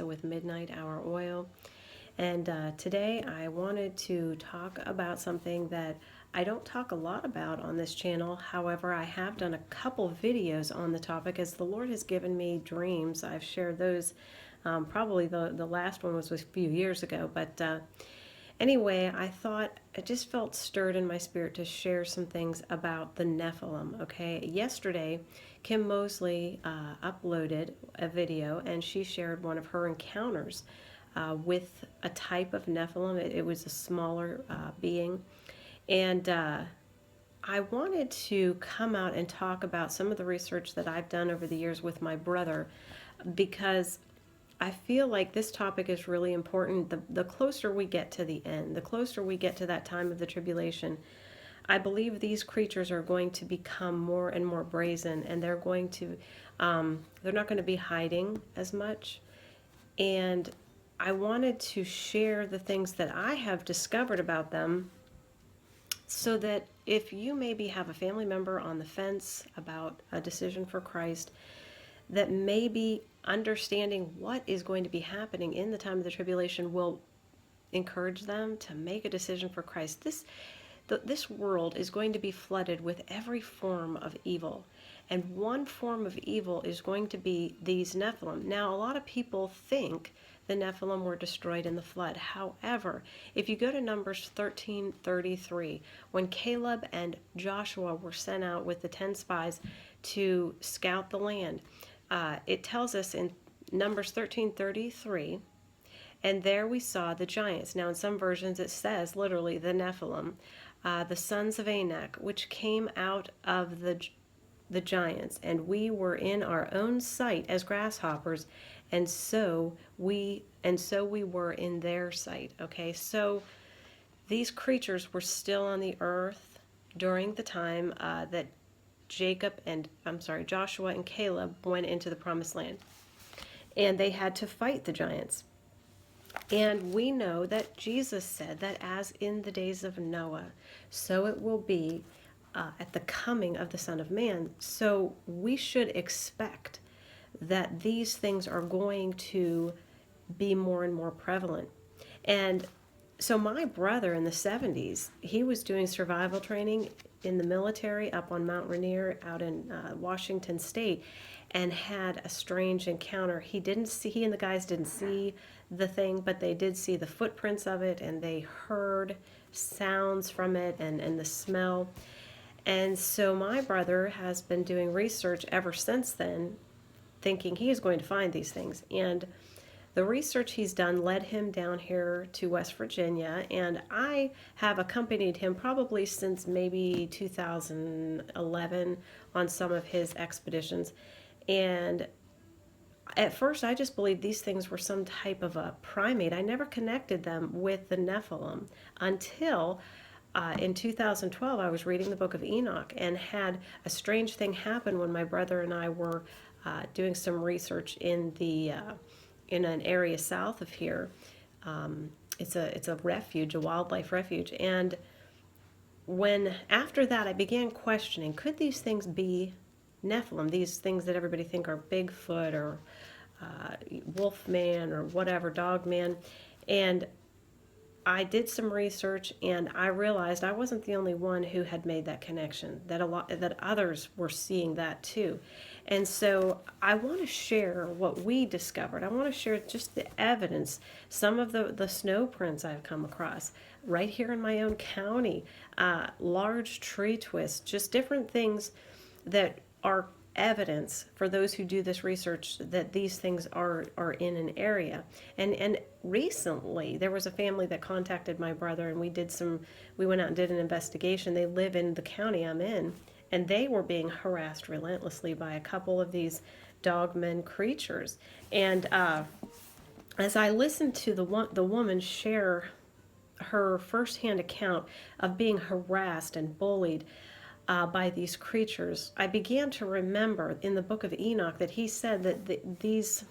also with midnight hour oil. And today I wanted to talk about something that I don't talk a lot about on this channel. However, I have done a couple videos on the topic as the Lord has given me dreams. I've shared those. Probably the last one was a few years ago. But anyway, I just felt stirred in my spirit to share some things about the Nephilim. Okay, yesterday, Kim Mosley uploaded a video and she shared one of her encounters with a type of Nephilim. It was a smaller being. And I wanted to come out and talk about some of the research that I've done over the years with my brother, because I feel like this topic is really important. The closer we get to the end, the closer we get to that time of the tribulation, I believe these creatures are going to become more and more brazen, and they're not going to be hiding as much. And I wanted to share the things that I have discovered about them so that if you maybe have a family member on the fence about a decision for Christ, that maybe understanding what is going to be happening in the time of the tribulation will encourage them to make a decision for Christ. This world is going to be flooded with every form of evil. And one form of evil is going to be these Nephilim. Now, a lot of people think the Nephilim were destroyed in the flood. However, if you go to Numbers 13:33, when Caleb and Joshua were sent out with the 10 spies to scout the land, it tells us in Numbers 13:33, and there we saw the giants. Now, in some versions, it says literally the Nephilim, the sons of Anak, which came out of the giants, and we were in our own sight as grasshoppers, and so we were in their sight. Okay, so these creatures were still on the earth during the time that Joshua and Caleb went into the promised land, and they had to fight the giants. And we know that Jesus said that as in the days of Noah, so it will be at the coming of the Son of Man. So we should expect that these things are going to be more and more prevalent. And so my brother in the 70s, he was doing survival training in the military up on Mount Rainier out in Washington State, and had a strange encounter. He and the guys didn't see the thing, but they did see the footprints of it, and they heard sounds from it and the smell. And so my brother has been doing research ever since then, thinking he is going to find these things. And the research he's done led him down here to West Virginia, and I have accompanied him probably since maybe 2011 on some of his expeditions. And at first, I just believed these things were some type of a primate. I never connected them with the Nephilim until in 2012, I was reading the book of Enoch and had a strange thing happen when my brother and I were doing some research in an area south of here. It's a refuge, a wildlife refuge. And after that, I began questioning, could these things be Nephilim, these things that everybody think are Bigfoot or Wolfman or whatever, Dogman. And I did some research, and I realized I wasn't the only one who had made that connection, that others were seeing that too. And so I want to share what we discovered. I want to share just the evidence, some of the snow prints I've come across right here in my own county, large tree twists, just different things that are evidence for those who do this research that these things are in an area. And recently there was a family that contacted my brother, and we went out and did an investigation. They live in the county I'm in, and they were being harassed relentlessly by a couple of these dogmen creatures. And as I listened to the woman share her firsthand account of being harassed and bullied by these creatures, I began to remember in the book of Enoch that he said that these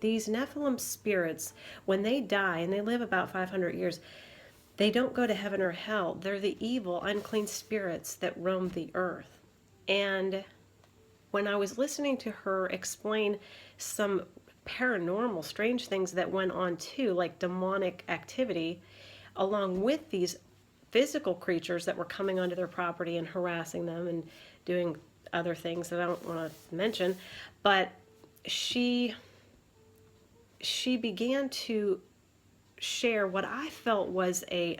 Nephilim spirits, when they die, and they live about 500 years, they don't go to heaven or hell. They're the evil, unclean spirits that roam the earth. And when I was listening to her explain some paranormal, strange things that went on too, like demonic activity, along with these physical creatures that were coming onto their property and harassing them and doing other things that I don't want to mention. But she began to share what I felt was a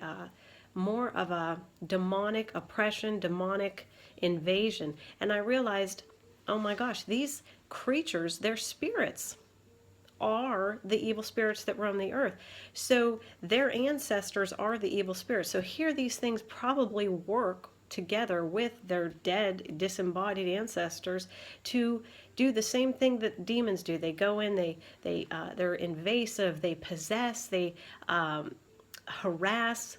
more of a demonic oppression, demonic invasion. And I realized, oh my gosh, these creatures, they're spirits, are the evil spirits that roam the earth. So their ancestors are the evil spirits. So here these things probably work together with their dead, disembodied ancestors to do the same thing that demons do. They go in, they're invasive, they possess, they harass,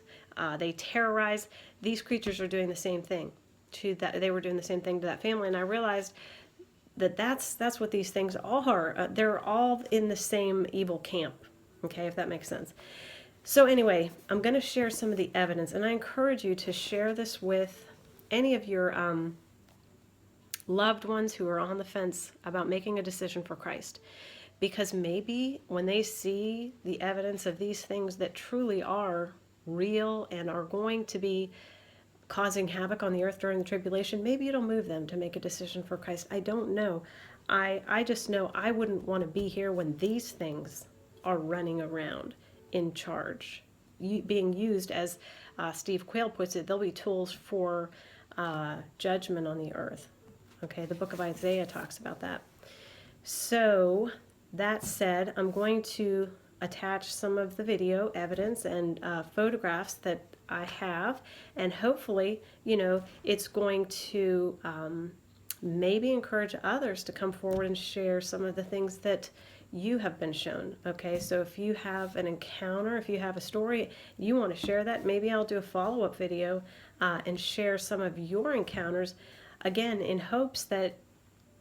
they terrorize. These creatures are doing the same thing to that. They were doing the same thing to that family, and I realized that's what these things are. They're all in the same evil camp. Okay, if that makes sense. So anyway, I'm going to share some of the evidence, and I encourage you to share this with any of your loved ones who are on the fence about making a decision for Christ. Because maybe when they see the evidence of these things that truly are real and are going to be causing havoc on the earth during the tribulation, maybe it'll move them to make a decision for Christ. I don't know. I just know I wouldn't want to be here when these things are running around in charge, being used, as Steve Quayle puts it, they'll be tools for judgment on the earth. Okay, the book of Isaiah talks about that. So that said, I'm going to attach some of the video evidence and photographs that I have, and hopefully, it's going to maybe encourage others to come forward and share some of the things that you have been shown. Okay, so if you have an encounter, if you have a story, you want to share that, maybe I'll do a follow-up video and share some of your encounters, again, in hopes that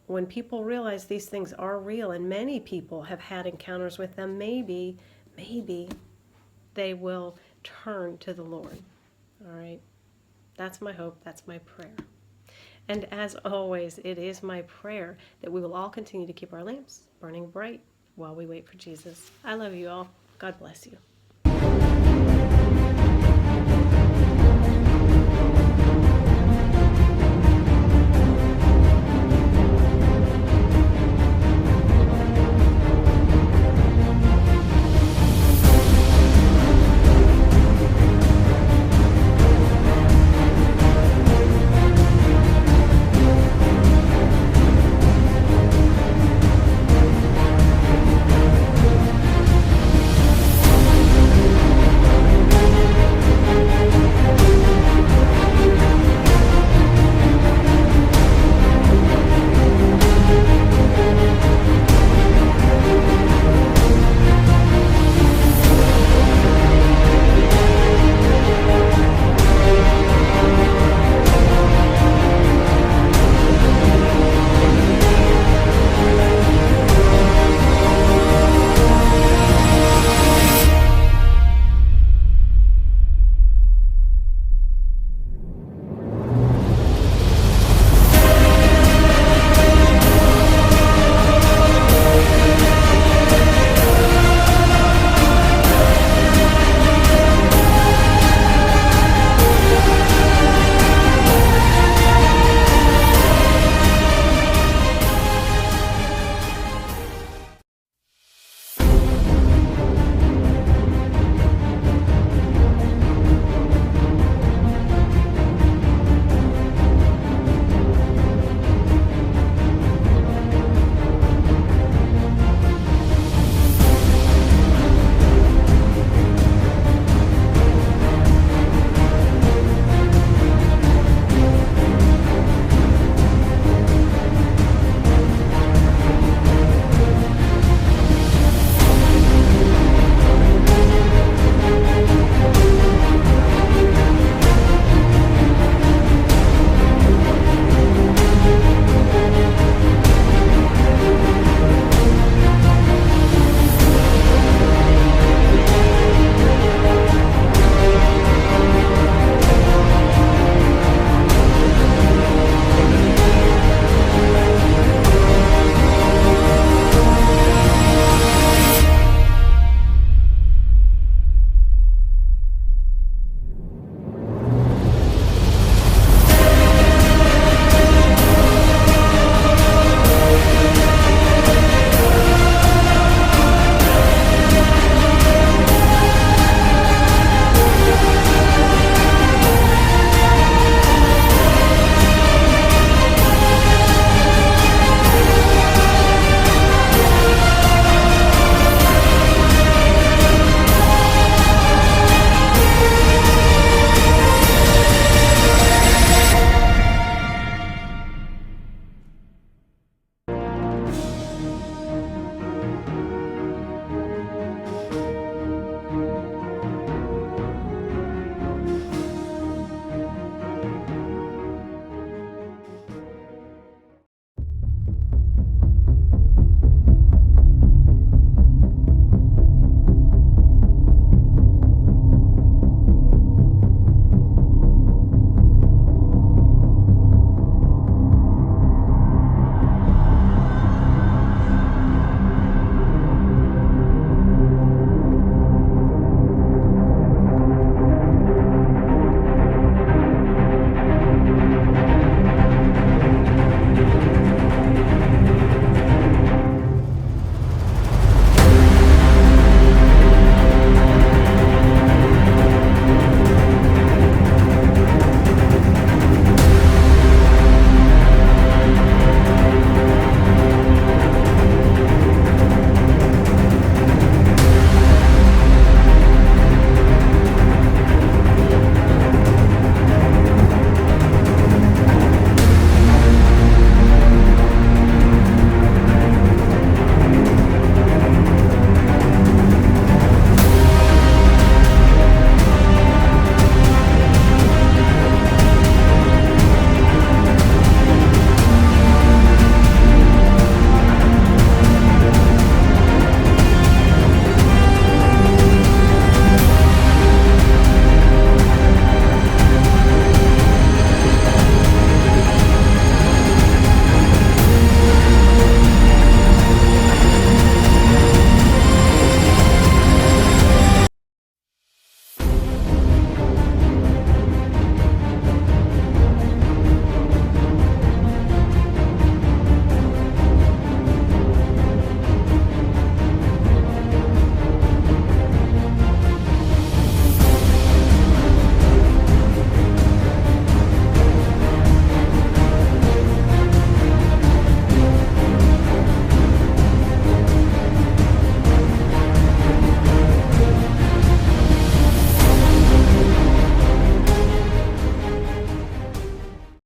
when people realize these things are real, and many people have had encounters with them, maybe they will turn to the Lord. All right, that's my hope, that's my prayer. And as always, it is my prayer that we will all continue to keep our lamps burning bright while we wait for Jesus. I love you all. God bless you.